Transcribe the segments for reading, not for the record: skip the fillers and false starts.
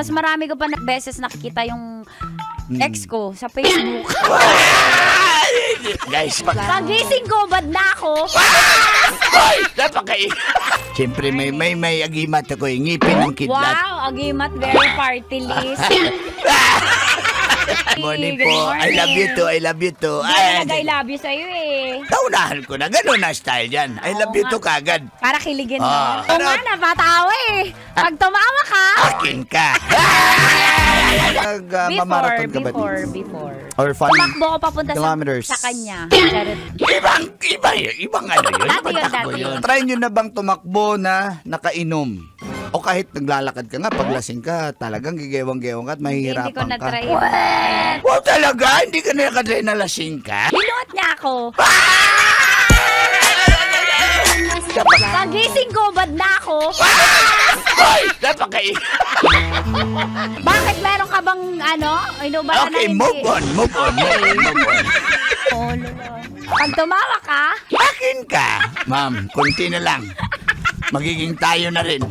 Mas marami ko pa na beses nakikita yung ex ko sa Facebook. Guys, Pagising ko, bad na ako. siyempre may agimat ako, ngipin ng kidlat. Wow, agimat, very party list. Morning Good po. I love you too. I love you too. Hindi I love you sa'yo eh. Naunahan ko na. Ganun na style yan. I love you too kagad. Para kiligin mo. Ah. Oo nga, napatawa eh. Pag tumawa ka. Akin ka. Marathon ka ba? Before. Or fun Tumakbo ko papunta kilometers. sa kanya. Charot. Ibang ano yun? Dati yun, Patakbo dati yun. Try nyo na bang tumakbo na nakainom? O kahit naglalakad ka nga, paglasing ka, talagang gigewang-gewang ka at Hindi ko mahihirapan ka. na-try. Wow, talaga? Hindi ka nakatry na lasing ka? Binuot niya ako. Pagising ko, bad na ako. Bakit meron ka bang ano? Inubala Okay, na move on. Oh, Lord. Pag tumawa ka, Akin ka. Ma'am, konti na lang. Magiging tayo na rin.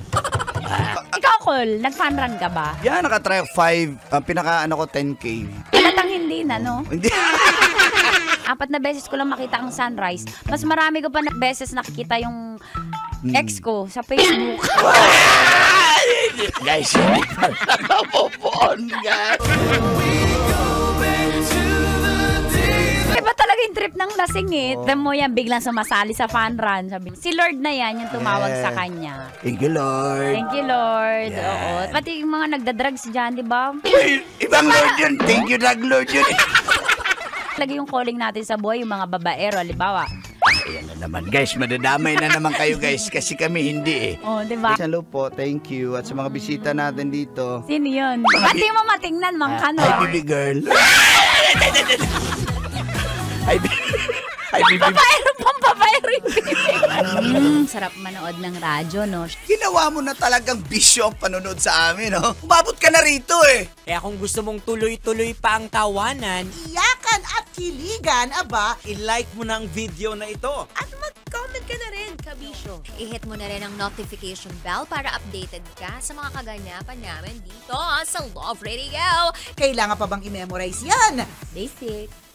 ikaw, Col, nag-fun run ka ba? Yan, nakatry 5, pinaka-ano ko, 10K. Halatang hindi na, no? Hindi. 4 na beses ko lang makita ang sunrise. Mas marami ko pa na beses nakikita yung ex ko sa Facebook. Guys, hindi pa nakapopoon ka. Iba talaga yung trip ng lasing eh. Tignan mo yan, biglang sumasali sa fun run. Sabi, si Lord na yan, yung tumawag sa kanya. Thank you, Lord. Thank you, Lord. Yeah. Oo. Pati yung mga nagdadrugs dyan, di ba? Ay, ibang Lord yun. Thank you, Lord yun. Lagi yung calling natin sa buhay, yung mga babaero, halimbawa. Ayan na naman, guys. Madadamay na naman kayo, guys. Kasi kami hindi eh. Oh, di ba? Hello po, thank you. At sa mga bisita natin dito. Sino yun? Ba't di mo matingnan, Mang Kano? Hi, baby girl. Hi, baby. Papaero pang papaero yung bibig. Sarap manood ng radyo, no? Ginawa mo na talagang bisyo ang panonood sa amin, no? Umabot ka na rito eh. Kaya kung gusto mong tuloy-tuloy pa ang tawanan, Iyakan at kiligan, aba, i-like mo na ang video na ito. at mag-comment ka na rin, kabisyo. I-hit mo na rin ang notification bell para updated ka sa mga kaganapan namin dito sa Love Radio. Kailangan pa bang i-memorize yan? Basic.